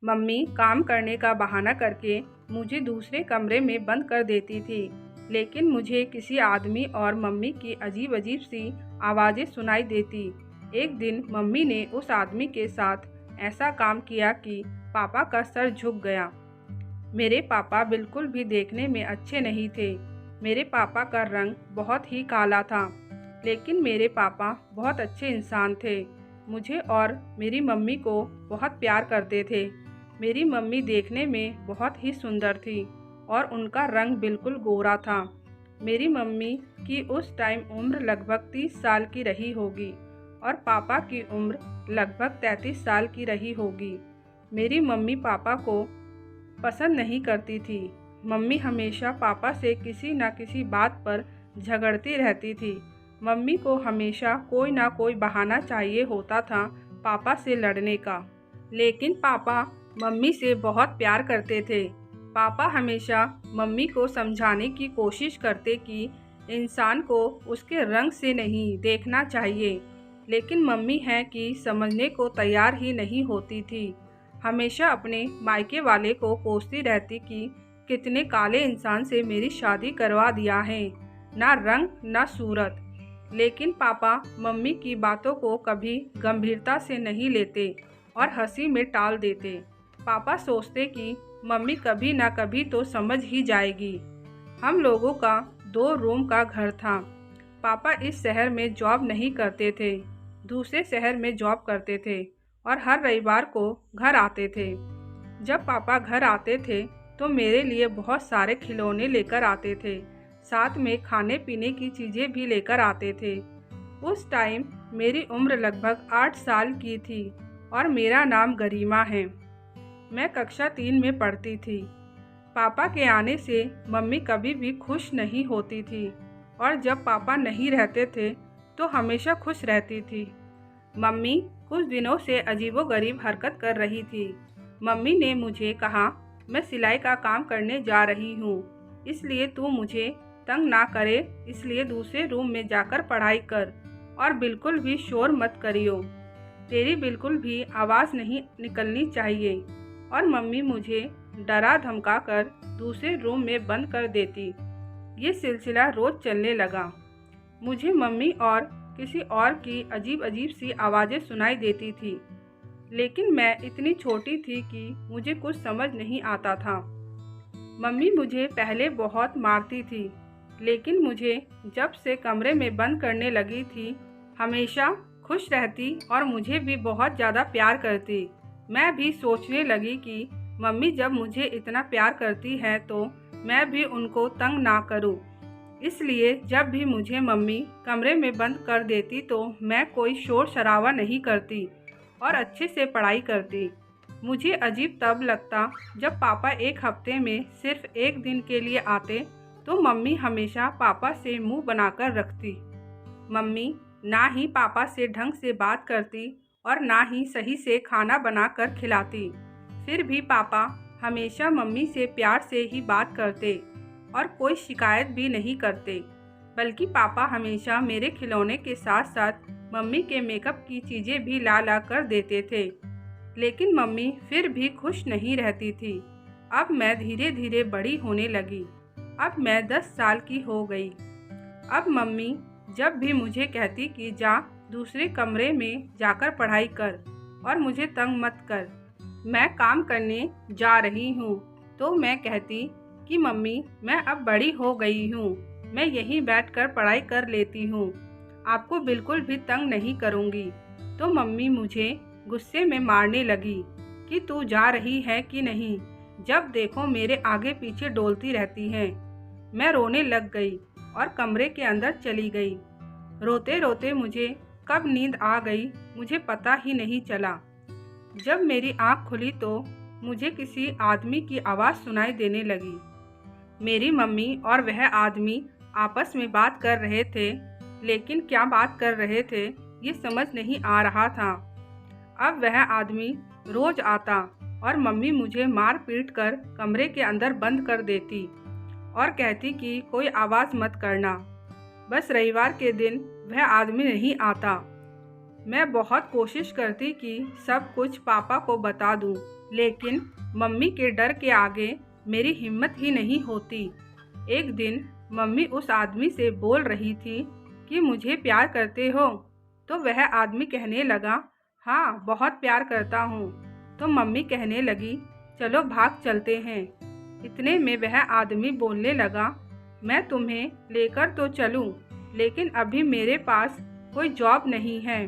Mummy काम करने का बहाना करके मुझे दूसरे कमरे में बंद कर देती थी, लेकिन मुझे किसी आदमी और मम्मी की अजीब अजीब सी आवाज़ें सुनाई देती। एक दिन मम्मी ने उस आदमी के साथ ऐसा काम किया कि पापा का सर झुक गया। मेरे पापा बिल्कुल भी देखने में अच्छे नहीं थे। मेरे पापा का रंग बहुत ही काला था, लेकिन मेरे पापा बहुत अच्छे इंसान थे। मुझे और मेरी मम्मी को बहुत प्यार करते थे। मेरी मम्मी देखने में बहुत ही सुंदर थी और उनका रंग बिल्कुल गोरा था। मेरी मम्मी की उस टाइम उम्र लगभग 30 साल की रही होगी और पापा की उम्र लगभग 33 साल की रही होगी। मेरी मम्मी पापा को पसंद नहीं करती थी। मम्मी हमेशा पापा से किसी न किसी बात पर झगड़ती रहती थी। मम्मी को हमेशा कोई ना कोई बहाना चाहिए होता था पापा से लड़ने का, लेकिन पापा मम्मी से बहुत प्यार करते थे। पापा हमेशा मम्मी को समझाने की कोशिश करते कि इंसान को उसके रंग से नहीं देखना चाहिए, लेकिन मम्मी है कि समझने को तैयार ही नहीं होती थी। हमेशा अपने मायके वाले को कोसती रहती कि कितने काले इंसान से मेरी शादी करवा दिया है, ना रंग ना सूरत। लेकिन पापा मम्मी की बातों को कभी गंभीरता से नहीं लेते और हंसी में टाल देते। पापा सोचते कि मम्मी कभी ना कभी तो समझ ही जाएगी। हम लोगों का 2 रूम का घर था। पापा इस शहर में जॉब नहीं करते थे, दूसरे शहर में जॉब करते थे और हर रविवार को घर आते थे। जब पापा घर आते थे तो मेरे लिए बहुत सारे खिलौने लेकर आते थे, साथ में खाने पीने की चीज़ें भी लेकर आते थे। उस टाइम मेरी उम्र लगभग 8 साल की थी और मेरा नाम गरिमा है। मैं कक्षा 3 में पढ़ती थी। पापा के आने से मम्मी कभी भी खुश नहीं होती थी और जब पापा नहीं रहते थे तो हमेशा खुश रहती थी। मम्मी कुछ दिनों से अजीबोगरीब हरकत कर रही थी। मम्मी ने मुझे कहा, मैं सिलाई का काम करने जा रही हूँ, इसलिए तू मुझे तंग ना करे, इसलिए दूसरे रूम में जाकर पढ़ाई कर और बिल्कुल भी शोर मत करियो। तेरी बिल्कुल भी आवाज़ नहीं निकलनी चाहिए। और मम्मी मुझे डरा धमका कर दूसरे रूम में बंद कर देती। ये सिलसिला रोज़ चलने लगा। मुझे मम्मी और किसी और की अजीब अजीब सी आवाज़ें सुनाई देती थी, लेकिन मैं इतनी छोटी थी कि मुझे कुछ समझ नहीं आता था। मम्मी मुझे पहले बहुत मारती थी, लेकिन मुझे जब से कमरे में बंद करने लगी थी हमेशा खुश रहती और मुझे भी बहुत ज़्यादा प्यार करती। मैं भी सोचने लगी कि मम्मी जब मुझे इतना प्यार करती है तो मैं भी उनको तंग ना करूं। इसलिए जब भी मुझे मम्मी कमरे में बंद कर देती तो मैं कोई शोर शराबा नहीं करती और अच्छे से पढ़ाई करती। मुझे अजीब तब लगता जब पापा एक हफ्ते में सिर्फ एक दिन के लिए आते तो मम्मी हमेशा पापा से मुंह बनाकर रखती। मम्मी ना ही पापा से ढंग से बात करती और ना ही सही से खाना बनाकर खिलाती। फिर भी पापा हमेशा मम्मी से प्यार से ही बात करते और कोई शिकायत भी नहीं करते, बल्कि पापा हमेशा मेरे खिलौने के साथ साथ मम्मी के मेकअप की चीज़ें भी ला ला कर देते थे। लेकिन मम्मी फिर भी खुश नहीं रहती थी। अब मैं धीरे धीरे बड़ी होने लगी। अब मैं 10 साल की हो गई। अब मम्मी जब भी मुझे कहती कि जा दूसरे कमरे में जाकर पढ़ाई कर और मुझे तंग मत कर, मैं काम करने जा रही हूँ, तो मैं कहती कि मम्मी मैं अब बड़ी हो गई हूँ, मैं यहीं बैठकर पढ़ाई कर लेती हूँ, आपको बिल्कुल भी तंग नहीं करूँगी। तो मम्मी मुझे गुस्से में मारने लगी कि तू जा रही है कि नहीं, जब देखो मेरे आगे पीछे डोलती रहती है। मैं रोने लग गई और कमरे के अंदर चली गई। रोते रोते मुझे कब नींद आ गई मुझे पता ही नहीं चला। जब मेरी आँख खुली तो मुझे किसी आदमी की आवाज़ सुनाई देने लगी। मेरी मम्मी और वह आदमी आपस में बात कर रहे थे, लेकिन क्या बात कर रहे थे ये समझ नहीं आ रहा था। अब वह आदमी रोज आता और मम्मी मुझे मार पीट कर कमरे के अंदर बंद कर देती और कहती कि कोई आवाज़ मत करना। बस रविवार के दिन वह आदमी नहीं आता। मैं बहुत कोशिश करती कि सब कुछ पापा को बता दूं, लेकिन मम्मी के डर के आगे मेरी हिम्मत ही नहीं होती। एक दिन मम्मी उस आदमी से बोल रही थी कि मुझे प्यार करते हो, तो वह आदमी कहने लगा, हाँ बहुत प्यार करता हूँ। तो मम्मी कहने लगी, चलो भाग चलते हैं। इतने में वह आदमी बोलने लगा, मैं तुम्हें लेकर तो चलूं, लेकिन अभी मेरे पास कोई जॉब नहीं है।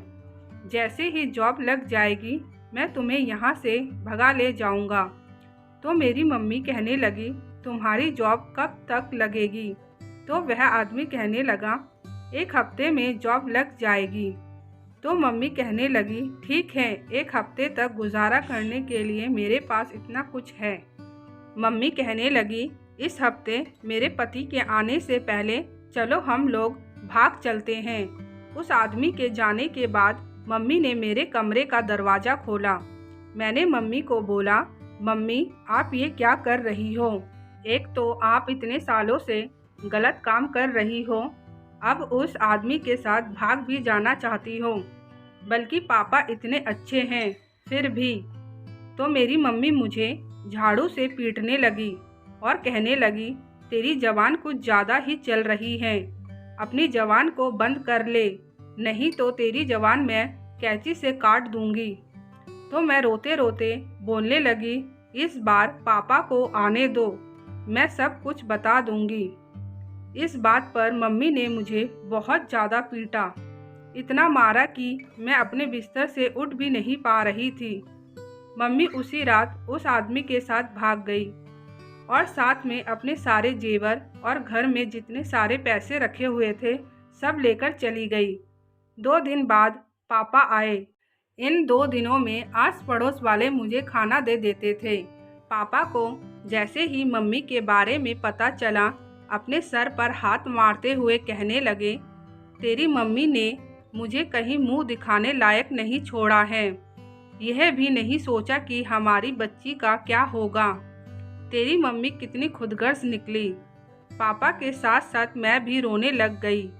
जैसे ही जॉब लग जाएगी मैं तुम्हें यहाँ से भगा ले जाऊँगा। तो मेरी मम्मी कहने लगी, तुम्हारी जॉब कब तक लगेगी? तो वह आदमी कहने लगा, 1 हफ्ते में जॉब लग जाएगी। तो मम्मी कहने लगी, ठीक है, 1 हफ्ते तक गुजारा करने के लिए मेरे पास इतना कुछ है। मम्मी कहने लगी, इस हफ्ते मेरे पति के आने से पहले चलो हम लोग भाग चलते हैं। उस आदमी के जाने के बाद मम्मी ने मेरे कमरे का दरवाज़ा खोला। मैंने मम्मी को बोला, मम्मी आप ये क्या कर रही हो? एक तो आप इतने सालों से गलत काम कर रही हो, अब उस आदमी के साथ भाग भी जाना चाहती हो, बल्कि पापा इतने अच्छे हैं फिर भी। तो मेरी मम्मी मुझे झाड़ू से पीटने लगी और कहने लगी, तेरी जबान कुछ ज़्यादा ही चल रही है, अपनी जबान को बंद कर ले, नहीं तो तेरी जबान मैं कैंची से काट दूंगी। तो मैं रोते रोते बोलने लगी, इस बार पापा को आने दो, मैं सब कुछ बता दूंगी। इस बात पर मम्मी ने मुझे बहुत ज़्यादा पीटा, इतना मारा कि मैं अपने बिस्तर से उठ भी नहीं पा रही थी। मम्मी उसी रात उस आदमी के साथ भाग गई और साथ में अपने सारे जेवर और घर में जितने सारे पैसे रखे हुए थे सब लेकर चली गई। 2 दिन बाद पापा आए। इन 2 दिनों में आस पड़ोस वाले मुझे खाना दे देते थे। पापा को जैसे ही मम्मी के बारे में पता चला, अपने सर पर हाथ मारते हुए कहने लगे, तेरी मम्मी ने मुझे कहीं मुंह दिखाने लायक नहीं छोड़ा है, यह भी नहीं सोचा कि हमारी बच्ची का क्या होगा। तेरी मम्मी कितनी खुदगर्ज निकली। पापा के साथ साथ मैं भी रोने लग गई।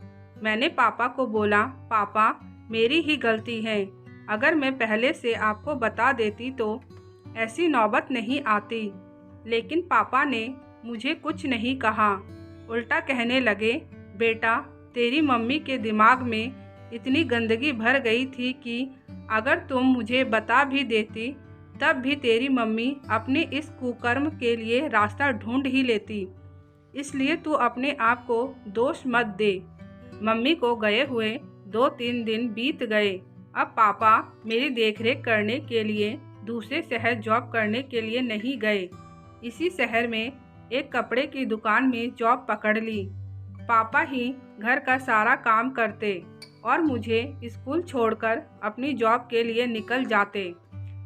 मैंने पापा को बोला, पापा मेरी ही गलती है, अगर मैं पहले से आपको बता देती तो ऐसी नौबत नहीं आती। लेकिन पापा ने मुझे कुछ नहीं कहा, उल्टा कहने लगे, बेटा तेरी मम्मी के दिमाग में इतनी गंदगी भर गई थी कि अगर तुम मुझे बता भी देती तब भी तेरी मम्मी अपने इस कुकर्म के लिए रास्ता ढूंढ ही लेती, इसलिए तू अपने आप को दोष मत दे। मम्मी को गए हुए 2-3 दिन बीत गए। अब पापा मेरी देखरेख करने के लिए दूसरे शहर जॉब करने के लिए नहीं गए, इसी शहर में एक कपड़े की दुकान में जॉब पकड़ ली। पापा ही घर का सारा काम करते और मुझे स्कूल छोड़कर अपनी जॉब के लिए निकल जाते।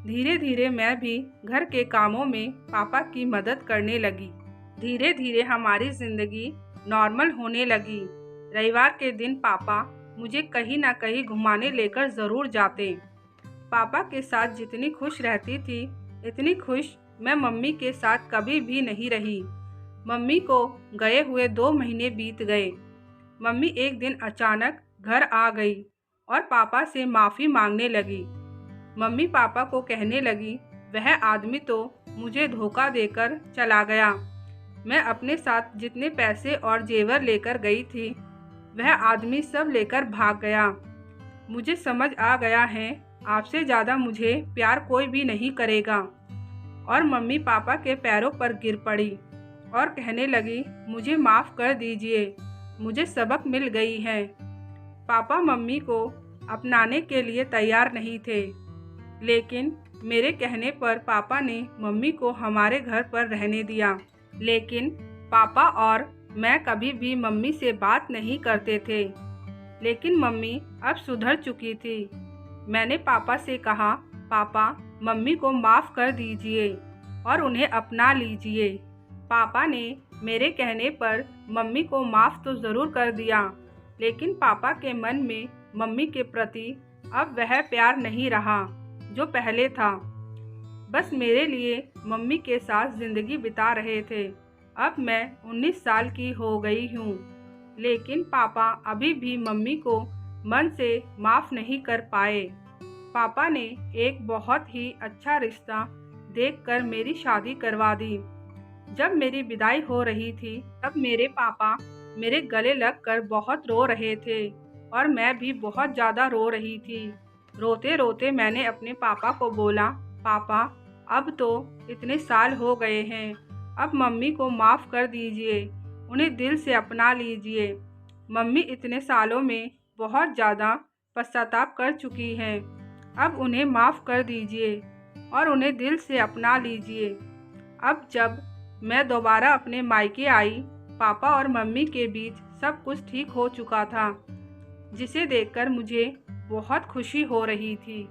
धीरे धीरे मैं भी घर के कामों में पापा की मदद करने लगी। धीरे धीरे हमारी ज़िंदगी नॉर्मल होने लगी। रविवार के दिन पापा मुझे कहीं ना कहीं घुमाने लेकर ज़रूर जाते। पापा के साथ जितनी खुश रहती थी, इतनी खुश मैं मम्मी के साथ कभी भी नहीं रही। मम्मी को गए हुए 2 महीने बीत गए। मम्मी एक दिन अचानक घर आ गई और पापा से माफ़ी मांगने लगी। मम्मी पापा को कहने लगी, वह आदमी तो मुझे धोखा देकर चला गया। मैं अपने साथ जितने पैसे और जेवर लेकर गई थी, वह आदमी सब लेकर भाग गया। मुझे समझ आ गया है, आपसे ज़्यादा मुझे प्यार कोई भी नहीं करेगा। और मम्मी पापा के पैरों पर गिर पड़ी और कहने लगी, मुझे माफ़ कर दीजिए, मुझे सबक मिल गई है। पापा मम्मी को अपनाने के लिए तैयार नहीं थे, लेकिन मेरे कहने पर पापा ने मम्मी को हमारे घर पर रहने दिया। लेकिन पापा और मैं कभी भी मम्मी से बात नहीं करते थे। लेकिन मम्मी अब सुधर चुकी थी। मैंने पापा से कहा, पापा मम्मी को माफ़ कर दीजिए और उन्हें अपना लीजिए। पापा ने मेरे कहने पर मम्मी को माफ़ तो ज़रूर कर दिया, लेकिन पापा के मन में मम्मी के प्रति अब वह प्यार नहीं रहा जो पहले था। बस मेरे लिए मम्मी के साथ ज़िंदगी बिता रहे थे। अब मैं 19 साल की हो गई हूँ, लेकिन पापा अभी भी मम्मी को मन से माफ़ नहीं कर पाए। पापा ने एक बहुत ही अच्छा रिश्ता देखकर मेरी शादी करवा दी। जब मेरी विदाई हो रही थी तब मेरे पापा मेरे गले लगकर बहुत रो रहे थे और मैं भी बहुत ज़्यादा रो रही थी। रोते रोते मैंने अपने पापा को बोला, पापा अब तो इतने साल हो गए हैं, अब मम्मी को माफ़ कर दीजिए, उन्हें दिल से अपना लीजिए। मम्मी इतने सालों में बहुत ज़्यादा पश्चाताप कर चुकी हैं, अब उन्हें माफ़ कर दीजिए और उन्हें दिल से अपना लीजिए। अब जब मैं दोबारा अपने मायके आई, पापा और मम्मी के बीच सब कुछ ठीक हो चुका था, जिसे देखकर मुझे बहुत खुशी हो रही थी।